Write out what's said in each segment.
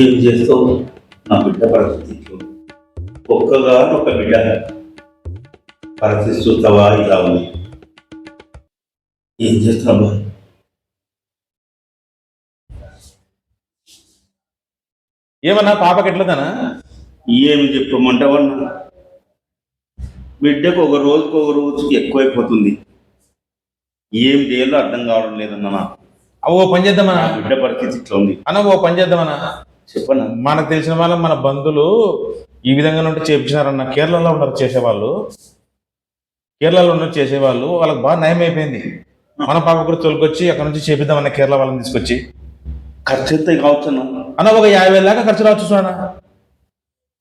ఏం చేస్తావు నా బిడ్డ పరిస్థితి ఒక్కగా ఒక బిడ్డ పరిస్థితి చూస్తావా ఇలా ఉంది. ఏం చేస్తావు? ఏమన్నా పాపకి ఎట్లదనా? ఏమి చెప్పమంటావన్నా, బిడ్డకు ఒక రోజుకి ఎక్కువైపోతుంది. ఏం చేయాలో అర్థం కావడం లేదన్నా. నాకు ఓ పని చేద్దామన్నా, బిడ్డ పరిస్థితి ఇట్లా ఉంది అన్న. ఓ పని చేద్దామన్నా, చెప్పన్నా. మనకు తెలిసిన వాళ్ళ మన బంధువులు ఈ విధంగా నుండి చేపించినారన్న. కేరళలో ఉన్నారు చేసేవాళ్ళు, కేరళలో ఉన్నారు చేసేవాళ్ళు. వాళ్ళకి బాగా నయం అయిపోయింది. మన పాప కూడా తొలికొచ్చి అక్కడ నుంచి చేపిద్దామన్న, కేరళ వాళ్ళని తీసుకొచ్చి. ఖర్చు ఎంత కావచ్చు అన్న? ఒక 50,000 దాకా ఖర్చు రావచ్చు చూడన్నా.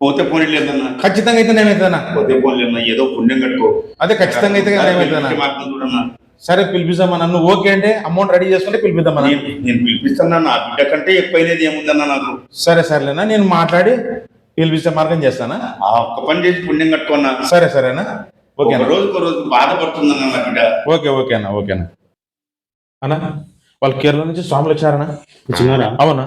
పోతే పోనీ లేదన్నా. ఖచ్చితంగా అయితే ఏమవుతుందన్నా? పోతే పోనీ లేదన్నా, ఏదో పుణ్యం కట్టుకో. అదే ఖచ్చితంగా అయితే ఏమవుతుందన్నా? సరే పిలిపిస్తామన్నా. నువ్వు ఓకే అంటే అమౌంట్ రెడీ చేసుకుంటే పిలిపిద్దామన్నా. నేను పిలిపిస్తాను. నా బిడ్డ కంటే ఎక్కువైనది ఏముందన్నా నాకు. సరేలేనా, నేను మాట్లాడి పిలిపిస్తే మార్గం చేస్తానా. ఒక్క పని చేసి పుణ్యం కట్టుకున్నా. సరేనా, ఓకే. రోజు బాధపడుతుందన్నా నా బిడ్డ. ఓకేనా అన్నా. వాళ్ళు కేరళ నుంచి స్వాములు వచ్చారనా? వచ్చినారా? అవునా?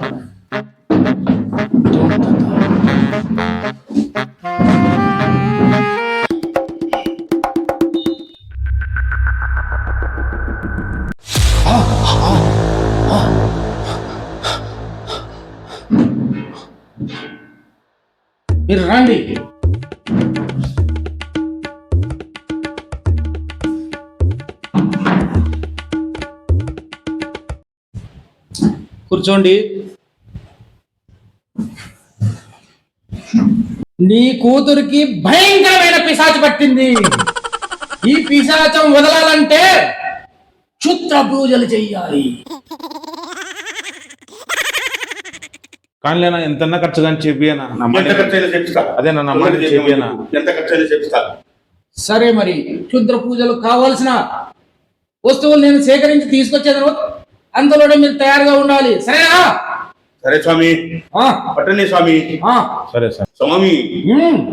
మీరు రండి. కూర్చోండి. నీ కూతురికి భయంకరమైన పిశాచం పట్టింది. ఈ పిశాచం వదలాలంటే క్షుద్ర పూజలు చెయ్యాలి. కానీ ఎంతన్నా ఖర్చు కానీ చెప్పినా. ఎంత ఖర్చు చెప్తా. అదేనా చెప్పినా? ఎంత ఖర్చు చెప్తా. సరే, మరి క్షుద్ర పూజలు కావాల్సిన వస్తువులు నేను సేకరించి తీసుకొచ్చేది. అందులోనే మీరు తయారుగా ఉండాలి. సరేనా? సరే స్వామి. పట్టండి స్వామి. సరే స్వామి,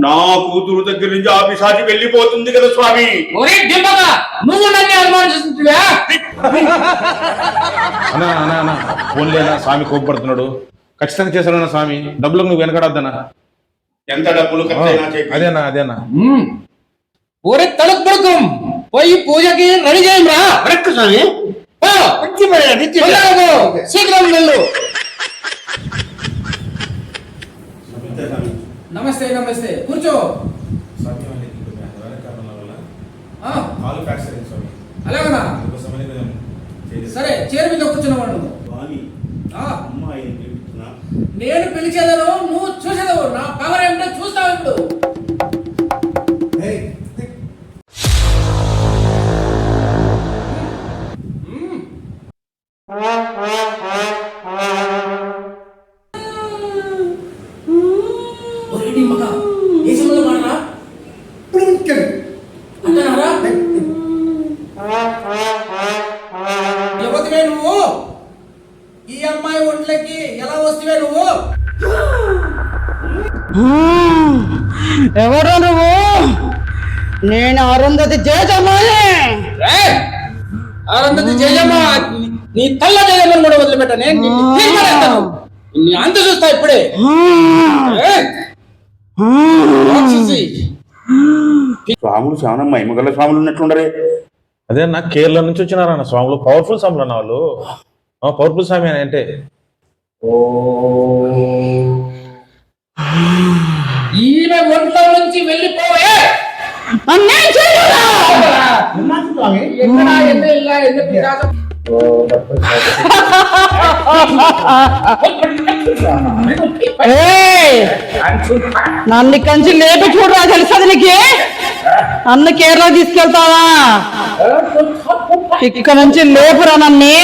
నా కూతురు దగ్గర నుంచి ఆ పిశాచి వెళ్ళిపోతుంది కదా స్వామి. నువ్వు నన్ను అనుమానిస్తుంటువా? అన్నా ఫోన్లేనా? స్వామి కోపడుతున్నాడు. ఖచ్చితంగా చేశాడన్నా స్వామి. డబ్బులకు నువ్వు వెనకడొద్దనా. ఎంత డబ్బులు? అదేనా. ఒరే తలుపు పడుకోం, పోయి పూజకి రెడీ చేయంరా. స్వామి శీఘ్రం వెళ్ళు. నమస్తే. కూర్చో. అలాగనా? సరే, చైర్ మీద కూర్చున్నవాడు. నేను పిలిచేదను, నువ్వు చూసేదవు. నా పవర్ ఏమిటో చూస్తావు ఇప్పుడు. ఎవరివే నువ్వు? ఈ అమ్మాయి ఒంట్లకి ఎలా వస్తువే నువ్వు? ఎవరు నువ్వు? నేను అరుంధతి జయజమ్మాని. అరుంధతి జయజమ్మ? నీ తల్ల జయజమ్మని కూడా వదిలిపెట్ట. నేను అంత చూస్తా ఇప్పుడే. స్వాములు చాలా మహిమగల స్వాములు ఉన్నట్లుండరే. అదే నా కేరళ నుంచి వచ్చినారన్న స్వాములు. పవర్ఫుల్ స్వాములు అన్న వాళ్ళు. పవర్ఫుల్ స్వామి అని అంటే ఈమె ఒంట్లో నుంచి వెళ్ళిపోయే. నన్ను కంచి లేపి చూడరా, తెలుసది నీకు? నన్ను కేరళ తీసుకెళ్తావా? ఇక్కడ నుంచి లేపురా నన్ను.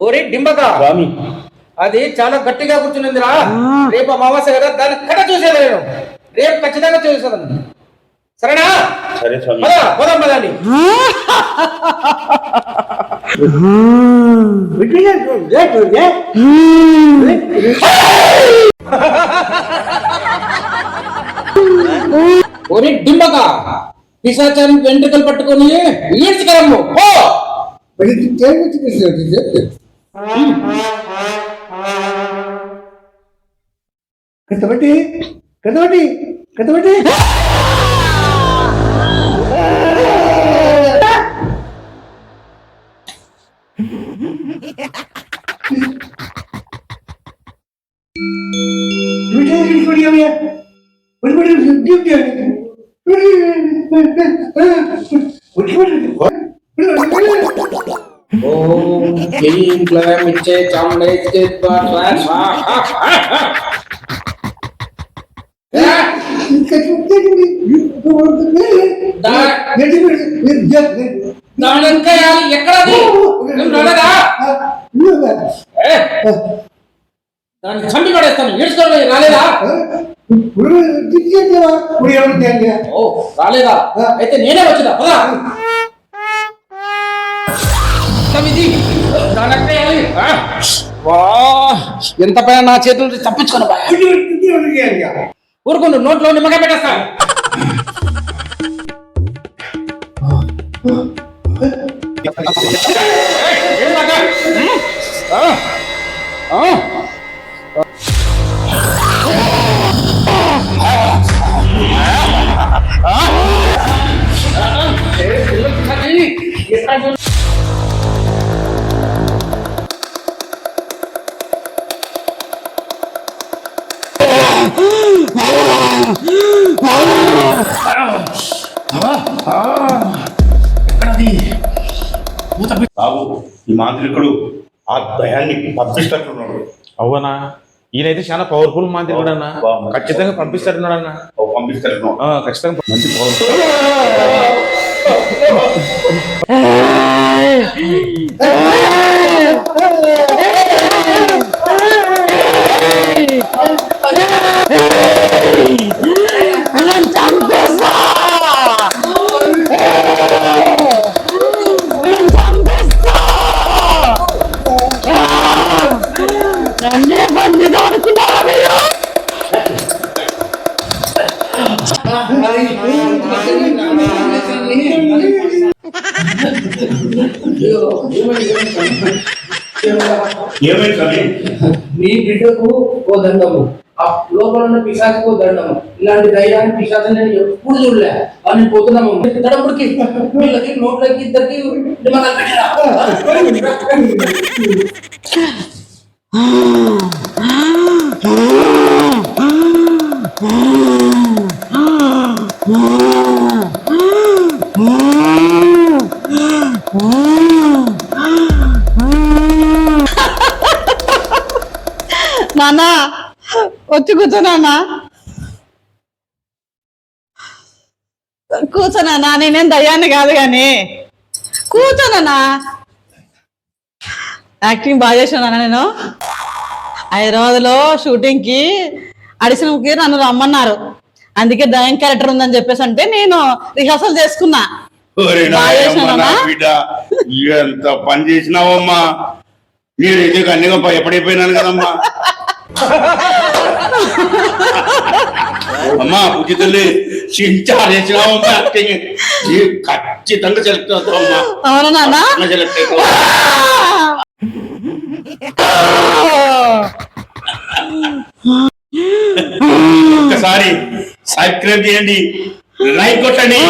ఓరే డింబక అది చాలా గట్టిగా కూర్చునిందిరా. రేపు అమావాస్య కదా, దాన్ని కథ చూసేది నేను. రేపు ఖచ్చితంగా చూసేదాన్ని. సరేనా? సరే స్వామి. పోదాం పదండి. ఓరి డింబక, పిశాచానికి వెంట్రుకలు పట్టుకొని ఈడ్చుకెళ్ళము. పో. కథబట్టి కథబట్టి కథబట్టి ఓం క్లీం క్లైం ఇచ్చే చాముండే దానికాయాలి ఎక్కడది? దాన్ని చంపి పడేస్తాను. ఈడ్చుకోండి. రాలేదా? ఓ రాలేదా? అయితే నేనే వచ్చినా. పదా ఎంత పైన నా చేతుల నుంచి తప్పించుకోను. ఊరుకుండు, నోట్లో నిమ్మకాయ పెట్టేస్తా. బాబు, ఈ మాంత్రికుడు ఆ భయాన్ని పంపిస్తున్నట్టున్నాడు. అవునా? ఈయనైతే చాలా పవర్ఫుల్ మాంత్రికుడు అన్న. ఖచ్చితంగా పంపిస్తాడున్నాడు అన్న. పంపిస్తాడు. ఖచ్చితంగా మంచి పవర్. ఏమైంది? నీ బిడ్డకు ఓ దండము, ఆ లోపల ఉన్న పిశాచికి ఓ దండము. ఇలాంటి ధైర్యాన్ని పిశాచం నేను ఎప్పుడు చూడలే. అని పోతున్నాము తడపుడికి వీళ్ళకి నోట్లకి ఇద్దరికి నిమ్మకాయలు పెట్టరా. నాన్న వచ్చి కూర్చోనా? కూర్చోనా? నేనేం దయ్యాన్ని కాదు కానీ కూర్చోనా. యాక్టింగ్ బాగా చేసానా నేను. హైదరాబాద్లో షూటింగ్కి అడిషన్కి నన్ను రమ్మన్నారు. అందుకే దయ్యం క్యారెక్టర్ ఉందని చెప్పేసి అంటే నేను రిహార్సల్ చేసుకున్నా. ఎంత పని చేసినావమ్మా. నేను ఇది కన్నీగా భయపడిపోయినాను కదమ్మా. అమ్మా పూజ తల్లి చించా చేసినావమ్మా. ఖచ్చితంగా సెలెక్ట్ అవుతావమ్మా. అవునా నాన్న? సెలెక్ట్ అవుతావు. ఒకసారి సబ్స్క్రైబ్ చేయండి, లైక్ కొట్టండి.